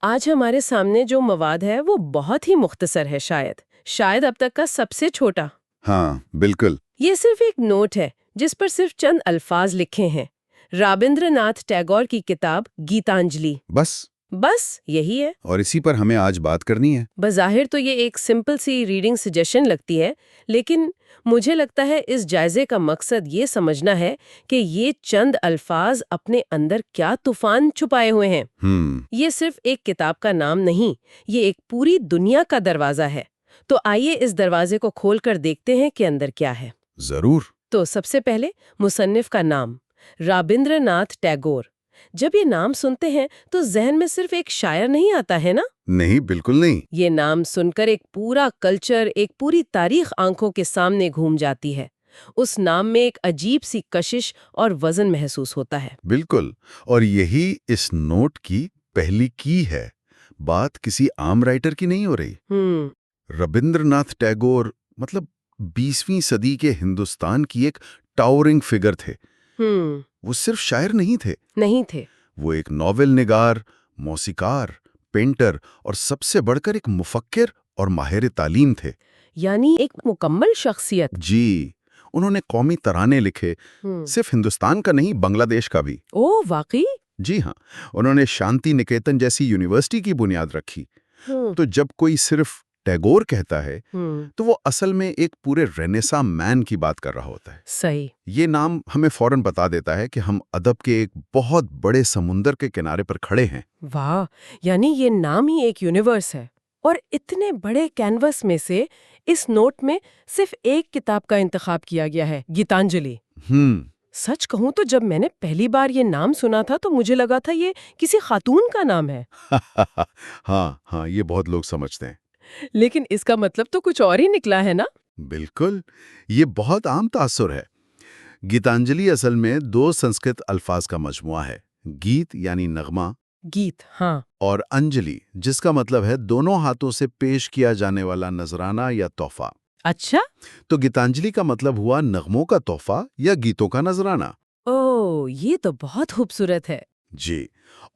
آج ہمارے سامنے جو مواد ہے وہ بہت ہی مختصر ہے، شاید اب تک کا سب سے چھوٹا۔ ہاں بالکل۔ یہ صرف ایک نوٹ ہے جس پر صرف چند الفاظ لکھے ہیں، رابندر ناتھ ٹیگور کی کتاب گیتانجلی۔ بس یہی ہے، اور اسی پر ہمیں آج بات کرنی ہے۔ بظاہر تو یہ ایک سمپل سی ریڈنگ سجیشن لگتی ہے، لیکن مجھے لگتا ہے اس جائزے کا مقصد یہ سمجھنا ہے کہ یہ چند الفاظ اپنے اندر کیا طوفان چھپائے ہوئے ہیں۔ یہ صرف ایک کتاب کا نام نہیں، یہ ایک پوری دنیا کا دروازہ ہے۔ تو آئیے اس دروازے کو کھول کر دیکھتے ہیں کہ اندر کیا ہے۔ ضرور۔ تو سب سے پہلے مصنف کا نام، رابندر ناتھ ٹیگور۔ جب یہ نام سنتے ہیں تو ذہن میں صرف ایک شاعر نہیں آتا ہے نا؟ نہیں، بالکل نہیں۔ یہ نام سن کر ایک پورا کلچر، ایک پوری تاریخ آنکھوں کے سامنے گھوم جاتی ہے۔ اس نام میں ایک عجیب سی کشش اور وزن محسوس ہوتا ہے۔ بالکل، اور یہی اس نوٹ کی پہلی کی ہے۔ بات کسی عام رائٹر کی نہیں ہو رہی۔ رابندر ناتھ ٹیگور مطلب 20ویں صدی کے ہندوستان کی ایک ٹاورنگ فگر تھے۔ وہ صرف شاعر نہیں تھے، وہ ایک ناول نگار، موسیقار، پینٹر اور سب سے بڑھ کر ایک مفکر اور ماہر تعلیم تھے۔ یعنی ایک مکمل شخصیت۔ جی، انہوں نے قومی ترانے لکھے، صرف ہندوستان کا نہیں، بنگلہ دیش کا بھی۔ اوہ واقعی؟ جی ہاں، انہوں نے شانتی نکیتن جیسی یونیورسٹی کی بنیاد رکھی۔ تو جب کوئی صرف ٹیگور کہتا ہے تو وہ اصل میں ایک پورے رینیساں مین کی بات کر رہا ہوتا ہے۔ صحیح۔ یہ نام ہمیں فوراً بتا دیتا ہے کہ ہم ادب کے ایک بہت بڑے سمندر کے کنارے پر کھڑے ہیں۔ واہ، یعنی یہ نام ہی ایک یونیورس ہے۔ اور اتنے بڑے کینوس میں سے اس نوٹ میں صرف ایک کتاب کا انتخاب کیا گیا ہے، گیتانجلی۔ سچ کہوں تو جب میں نے پہلی بار یہ نام سنا تھا تو مجھے لگا تھا یہ کسی خاتون کا نام ہے۔ ہاں، یہ بہت لوگ سمجھتے ہیں۔ لیکن اس کا مطلب تو کچھ اور ہی نکلا ہے نا؟ بالکل، یہ بہت عام تاثر ہے۔ گیتانجلی اصل میں 2 سنسکرت الفاظ کا مجموعہ ہے، گیت یعنی نغمہ، گیت، ہاں، اور انجلی جس کا مطلب ہے دونوں ہاتھوں سے پیش کیا جانے والا نذرانہ یا تحفہ۔ اچھا؟ تو گیتانجلی کا مطلب ہوا نغموں کا تحفہ یا گیتوں کا نذرانہ۔ اوہ، یہ تو بہت خوبصورت ہے۔ جی،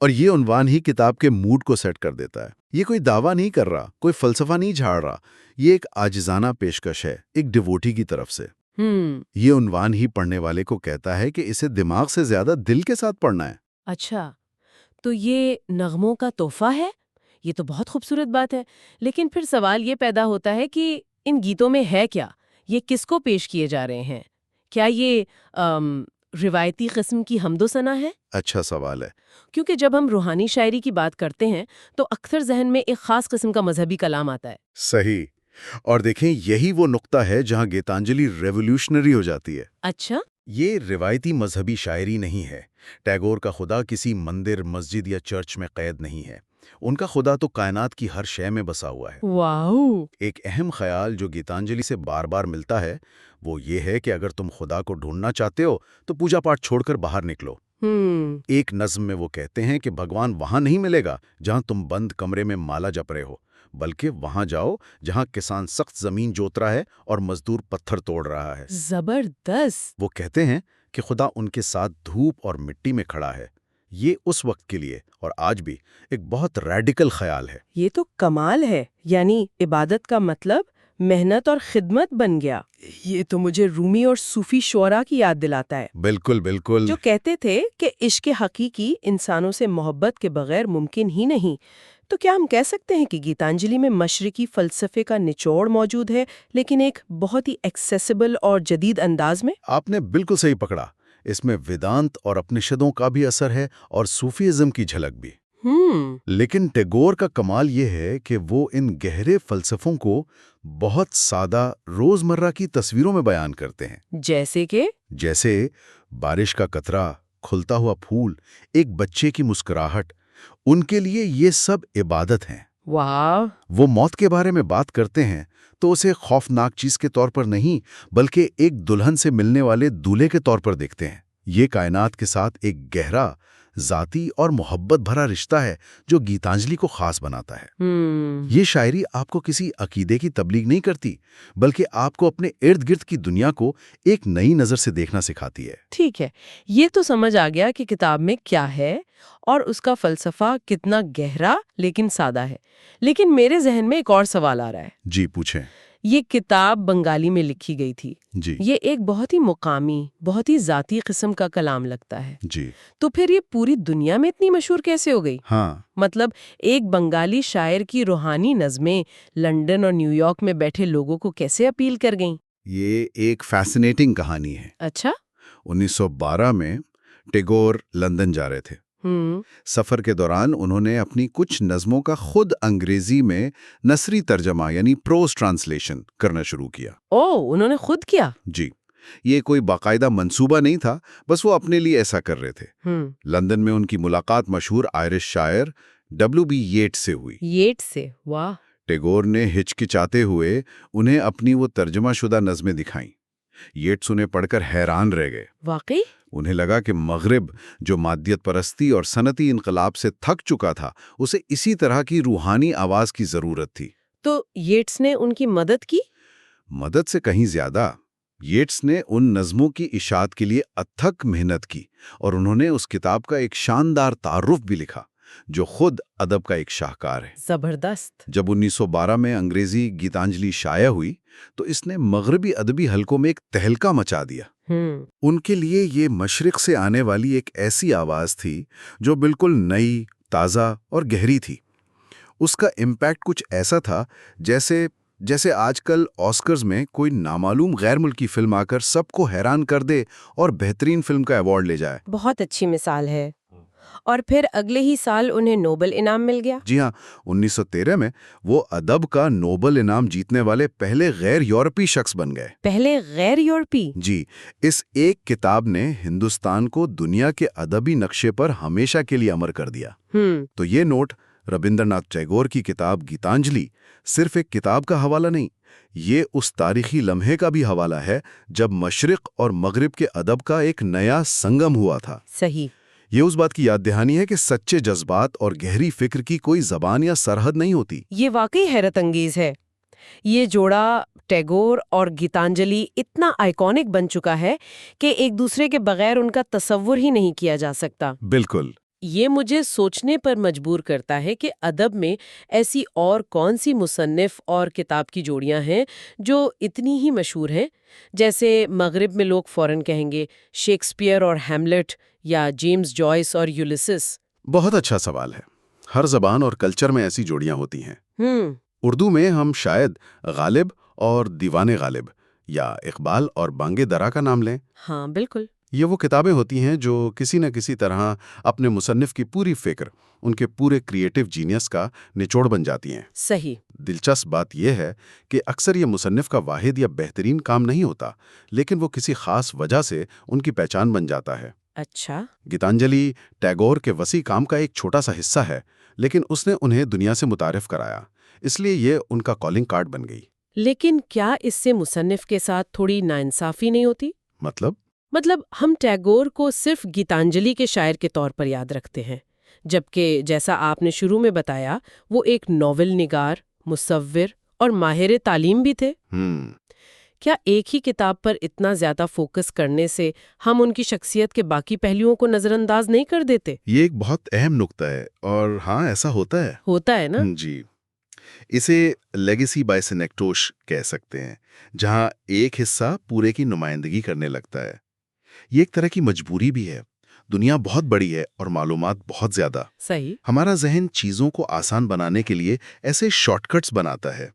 اور یہ عنوان ہی کتاب کے موڈ کو سیٹ کر دیتا ہے۔ یہ کوئی دعویٰ نہیں کر رہا، کوئی فلسفہ نہیں جھاڑ رہا، یہ ایک عاجزانہ پیشکش ہے، ایک ڈیووٹی کی طرف سے۔ یہ عنوان ہی پڑھنے والے کو کہتا ہے کہ اسے دماغ سے زیادہ دل کے ساتھ پڑھنا ہے۔ اچھا، تو یہ نغموں کا تحفہ ہے؟ یہ تو بہت خوبصورت بات ہے، لیکن پھر سوال یہ پیدا ہوتا ہے کہ ان گیتوں میں ہے کیا؟ یہ کس کو پیش کیے جا رہے ہیں؟ کیا یہ روایتی قسم کی حمد و ثنا ہے؟ اچھا سوال ہے۔ کیونکہ جب ہم روحانی شاعری کی بات کرتے ہیں تو اکثر ذہن میں ایک خاص قسم کا مذہبی کلام آتا ہے۔ صحیح، اور دیکھیں یہی وہ نقطہ ہے جہاں گیتانجلی ریولوشنری ہو جاتی ہے۔ اچھا؟ یہ روایتی مذہبی شاعری نہیں ہے۔ ٹیگور کا خدا کسی مندر، مسجد یا چرچ میں قید نہیں ہے۔ ان کا خدا تو کائنات کی ہر شے میں بسا ہوا ہے۔ واو! ایک اہم خیال جو گیتانجلی سے بار بار ملتا ہے وہ یہ ہے کہ اگر تم خدا کو ڈھونڈنا چاہتے ہو تو پوجا پاٹ چھوڑ کر باہر نکلو۔ ایک نظم میں وہ کہتے ہیں کہ بھگوان وہاں نہیں ملے گا جہاں تم بند کمرے میں مالا جپ رہے ہو، بلکہ وہاں جاؤ جہاں کسان سخت زمین جوت رہا ہے اور مزدور پتھر توڑ رہا ہے۔ زبردست! وہ کہتے ہیں کہ خدا ان کے ساتھ دھوپ اور مٹی میں کھڑا ہے۔ یہ اس وقت کے لیے اور آج بھی ایک بہت ریڈیکل خیال ہے۔ یہ تو کمال ہے، یعنی عبادت کا مطلب محنت اور خدمت بن گیا۔ یہ تو مجھے رومی اور صوفی شعراء کی یاد دلاتا ہے۔ بالکل بالکل، جو کہتے تھے کہ عشق حقیقی انسانوں سے محبت کے بغیر ممکن ہی نہیں۔ تو کیا ہم کہہ سکتے ہیں کہ گیتانجلی میں مشرقی فلسفے کا نچوڑ موجود ہے، لیکن ایک بہت ہی ایکسیسیبل اور جدید انداز میں؟ آپ نے بالکل صحیح پکڑا۔ اس میں ویدانت اور اپنشدوں کا بھی اثر ہے اور صوفیزم کی جھلک بھی۔ لیکن ٹیگور کا کمال یہ ہے کہ وہ ان گہرے فلسفوں کو بہت سادہ روزمرہ کی تصویروں میں بیان کرتے ہیں۔ جیسے بارش کا قطرہ، کھلتا ہوا پھول، ایک بچے کی مسکراہٹ، ان کے لیے یہ سب عبادت ہیں۔ واہ! وہ موت کے بارے میں بات کرتے ہیں تو اسے خوفناک چیز کے طور پر نہیں بلکہ ایک دلہن سے ملنے والے دولہے کے طور پر دیکھتے ہیں۔ یہ کائنات کے ساتھ ایک گہرا، ذاتی اور محبت بھرا رشتہ ہے جو گیتانجلی کو خاص بناتا ہے۔ یہ شاعری آپ کو کسی عقیدے کی تبلیغ نہیں کرتی، بلکہ آپ کو اپنے ارد گرد کی دنیا کو ایک نئی نظر سے دیکھنا سکھاتی ہے۔ ٹھیک ہے، یہ تو سمجھ آ گیا کہ کتاب میں کیا ہے اور اس کا فلسفہ کتنا گہرا لیکن سادہ ہے۔ لیکن میرے ذہن میں ایک اور سوال آ رہا ہے۔ جی پوچھیں۔ یہ کتاب بنگالی میں لکھی گئی تھی۔ جی یہ ایک بہت ہی مقامی، بہت ہی ذاتی قسم کا کلام لگتا ہے۔ جی تو پھر یہ پوری دنیا میں اتنی مشہور کیسے ہو گئی؟ ہاں، مطلب ایک بنگالی شاعر کی روحانی نظمیں لندن اور نیو یارک میں بیٹھے لوگوں کو کیسے اپیل کر گئیں؟ یہ ایک فیسنیٹنگ کہانی ہے۔ اچھا۔ 1912 میں ٹیگور لندن جا رہے تھے۔ سفر کے دوران انہوں نے اپنی کچھ نظموں کا خود انگریزی میں نثری ترجمہ یعنی پروز ٹرانسلیشن کرنا شروع کیا۔ انہوں نے خود کیا؟ جی، یہ کوئی باقاعدہ منصوبہ نہیں تھا، بس وہ اپنے لیے ایسا کر رہے تھے۔ لندن میں ان کی ملاقات مشہور آئرش شاعر W.B. ییٹس سے ہوئی۔ ییٹس سے؟ واہ! ٹیگور نے ہچکچاتے ہوئے انہیں اپنی وہ ترجمہ شدہ نظمیں دکھائیں۔ ییٹس انہیں پڑھ کر حیران رہ گئے۔ واقعی؟ انہیں لگا کہ مغرب جو مادیت پرستی اور صنعتی انقلاب سے تھک چکا تھا، اسے اسی طرح کی روحانی آواز کی ضرورت تھی۔ تو ییٹس نے ان کی مدد کی؟ مدد سے کہیں زیادہ، ییٹس نے ان نظموں کی اشاعت کے لیے اتھک محنت کی اور انہوں نے اس کتاب کا ایک شاندار تعارف بھی لکھا جو خود ادب کا ایک شاہکار ہے۔ زبردست۔ جب 1912 میں انگریزی گیتانجلی شائع ہوئی تو اس نے مغربی ادبی حلقوں میں ایک تہلکہ مچا دیا۔ ان کے لیے یہ مشرق سے آنے والی ایک ایسی آواز تھی جو بالکل نئی، تازہ اور گہری تھی۔ اس کا امپیکٹ کچھ ایسا تھا جیسے آج کل آسکرز میں کوئی نامعلوم غیر ملکی فلم آ کر سب کو حیران کر دے اور بہترین فلم کا ایوارڈ لے جائے۔ بہت اچھی مثال ہے۔ اور پھر اگلے ہی سال انہیں نوبل انعام مل گیا۔ جی ہاں، 1913 میں وہ ادب کا نوبل انعام جیتنے والے پہلے غیر یورپی شخص بن گئے۔ پہلے غیر یورپی؟ جی، اس ایک کتاب نے ہندوستان کو دنیا کے ادبی نقشے پر ہمیشہ کے لیے امر کر دیا۔ تو یہ نوٹ ربندر ناتھ ٹیگور کی کتاب گیتانجلی صرف ایک کتاب کا حوالہ نہیں، یہ اس تاریخی لمحے کا بھی حوالہ ہے جب مشرق اور مغرب کے ادب کا ایک نیا سنگم ہوا تھا۔ صحیح۔ یہ اس بات کی یاد دہانی ہے کہ سچے جذبات اور گہری فکر کی کوئی زبان یا سرحد نہیں ہوتی۔ یہ واقعی حیرت انگیز ہے۔ یہ جوڑا ٹیگور اور گیتانجلی اتنا آئیکونک بن چکا ہے کہ ایک دوسرے کے بغیر ان کا تصور ہی نہیں کیا جا سکتا۔ بالکل۔ یہ مجھے سوچنے پر مجبور کرتا ہے کہ ادب میں ایسی اور کون سی مصنف اور کتاب کی جوڑیاں ہیں جو اتنی ہی مشہور ہیں، جیسے مغرب میں لوگ فوراً کہیں گے شیکسپیئر اور ہیملٹ یا جیمز جوائس اور یولیسس۔ بہت اچھا سوال ہے۔ ہر زبان اور کلچر میں ایسی جوڑیاں ہوتی ہیں۔ اردو میں ہم شاید غالب اور دیوان غالب یا اقبال اور بانگے درا کا نام لیں۔ ہاں بالکل۔ یہ وہ کتابیں ہوتی ہیں جو کسی نہ کسی طرح اپنے مصنف کی پوری فکر، ان کے پورے کریٹیو جینیس کا نچوڑ بن جاتی ہیں۔ صحیح۔ دلچسپ بات یہ ہے کہ اکثر یہ مصنف کا واحد یا بہترین کام نہیں ہوتا، لیکن وہ کسی خاص وجہ سے ان کی پہچان بن جاتا ہے۔ اچھا۔ گیتانجلی ٹیگور کے وسیع کام کا ایک چھوٹا سا حصہ ہے، لیکن اس نے انہیں دنیا سے متعارف کرایا، اس لیے یہ ان کا کالنگ کارڈ بن گئی۔ لیکن کیا اس سے مصنف کے ساتھ تھوڑی ناانصافی نہیں ہوتی؟ مطلب ہم ٹیگور کو صرف گیتانجلی کے شاعر کے طور پر یاد رکھتے ہیں، جبکہ جیسا آپ نے شروع میں بتایا وہ ایک ناول نگار، مصور اور ماہر تعلیم بھی تھے۔ کیا ایک ہی کتاب پر اتنا زیادہ فوکس کرنے سے ہم ان کی شخصیت کے باقی پہلوؤں کو نظر انداز نہیں کر دیتے؟ یہ ایک بہت اہم نقطہ ہے، اور ہاں ایسا ہوتا ہے۔ ہوتا ہے نا؟ جی، اسے لیگیسی بائی سینیکٹوش کہہ سکتے ہیں، جہاں ایک حصہ پورے کی نمائندگی کرنے لگتا ہے۔ یہ ایک طرح کی مجبوری بھی ہے۔ دنیا بہت بڑی ہے اور معلومات بہت زیادہ۔ صحیح۔ ہمارا ذہن چیزوں کو آسان بنانے کے لیے ایسے شارٹ کٹس بناتا ہے۔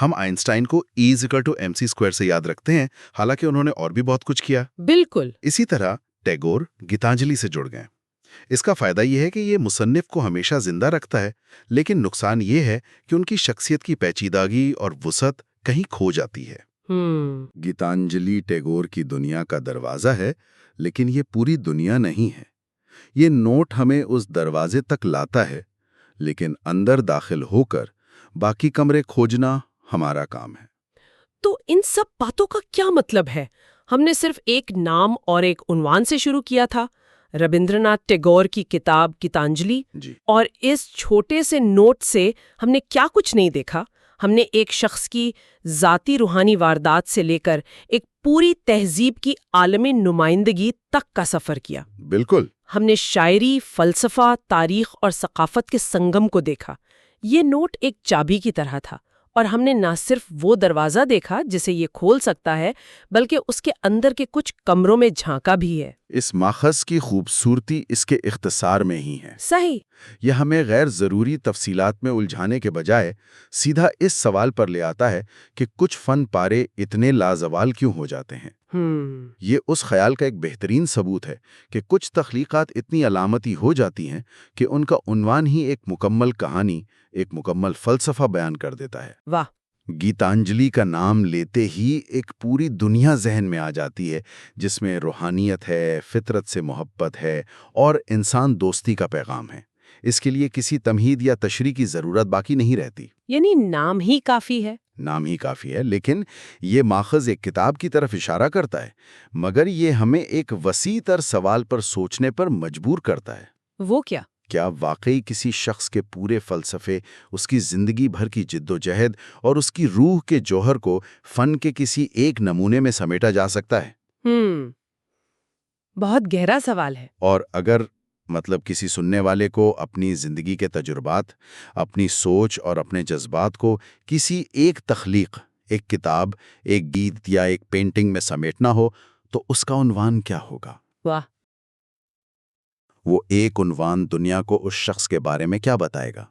ہم آئنسٹائن کو E=mc² سے یاد رکھتے ہیں، حالانکہ انہوں نے اور بھی بہت کچھ کیا۔ بالکل۔ اسی طرح ٹیگور گیتانجلی سے جڑ گئے۔ اس کا فائدہ یہ ہے کہ یہ مصنف کو ہمیشہ زندہ رکھتا ہے، لیکن نقصان یہ ہے کہ ان کی شخصیت کی پیچیدگی اور وسعت کہیں کھو جاتی ہے۔ گیتانجلی ٹیگور کی دنیا کا دروازہ ہے، لیکن یہ پوری دنیا نہیں ہے۔ یہ نوٹ ہمیں اس دروازے تک لاتا ہے، لیکن اندر داخل ہو کر باقی کمرے کھوجنا ہمارا کام ہے۔ تو ان سب باتوں کا کیا مطلب ہے؟ ہم نے صرف ایک نام اور ایک عنوان سے شروع کیا تھا، ربندر ناتھ ٹیگور کی کتاب گیتانجلی، جی اور اس چھوٹے سے نوٹ سے ہم نے کیا کچھ نہیں دیکھا؟ ہم نے ایک شخص کی ذاتی روحانی واردات سے لے کر ایک پوری تہذیب کی عالمی نمائندگی تک کا سفر کیا۔ بالکل۔ ہم نے شاعری، فلسفہ، تاریخ اور ثقافت کے سنگم کو دیکھا۔ یہ نوٹ ایک چابی کی طرح تھا، اور ہم نے نہ صرف وہ دروازہ دیکھا جسے یہ کھول سکتا ہے، بلکہ اس کے اندر کے کچھ کمروں میں جھانکا بھی ہے۔ اس ماخذ کی خوبصورتی اس کے اختصار میں ہی ہے۔ صحیح۔ یہ ہمیں غیر ضروری تفصیلات میں الجھانے کے بجائے سیدھا اس سوال پر لے آتا ہے کہ کچھ فن پارے اتنے لازوال کیوں ہو جاتے ہیں۔ یہ اس خیال کا ایک بہترین ثبوت ہے کہ کچھ تخلیقات اتنی علامتی ہو جاتی ہیں کہ ان کا عنوان ہی ایک مکمل کہانی، ایک مکمل فلسفہ بیان کر دیتا ہے۔ واہ! گیتانجلی کا نام لیتے ہی ایک پوری دنیا ذہن میں آ جاتی ہے، جس میں روحانیت ہے، فطرت سے محبت ہے اور انسان دوستی کا پیغام ہے۔ اس کے لیے کسی تمہید یا تشریح کی ضرورت باقی نہیں رہتی۔ یعنی نام ہی کافی ہے۔ نام ہی کافی ہے، لیکن یہ ماخذ ایک کتاب کی طرف اشارہ کرتا ہے، مگر یہ ہمیں ایک وسیع تر سوال پر سوچنے پر مجبور کرتا ہے۔ وہ کیا؟ کیا واقعی کسی شخص کے پورے فلسفے، اس کی زندگی بھر کی جد و جہد اور اس کی روح کے جوہر کو فن کے کسی ایک نمونے میں سمیٹا جا سکتا ہے؟ بہت گہرا سوال ہے۔ اور اگر کسی سننے والے کو اپنی زندگی کے تجربات، اپنی سوچ اور اپنے جذبات کو کسی ایک تخلیق، ایک کتاب، ایک گیت یا ایک پینٹنگ میں سمیٹنا ہو تو اس کا عنوان کیا ہوگا؟ واہ! وہ ایک عنوان دنیا کو اس شخص کے بارے میں کیا بتائے گا؟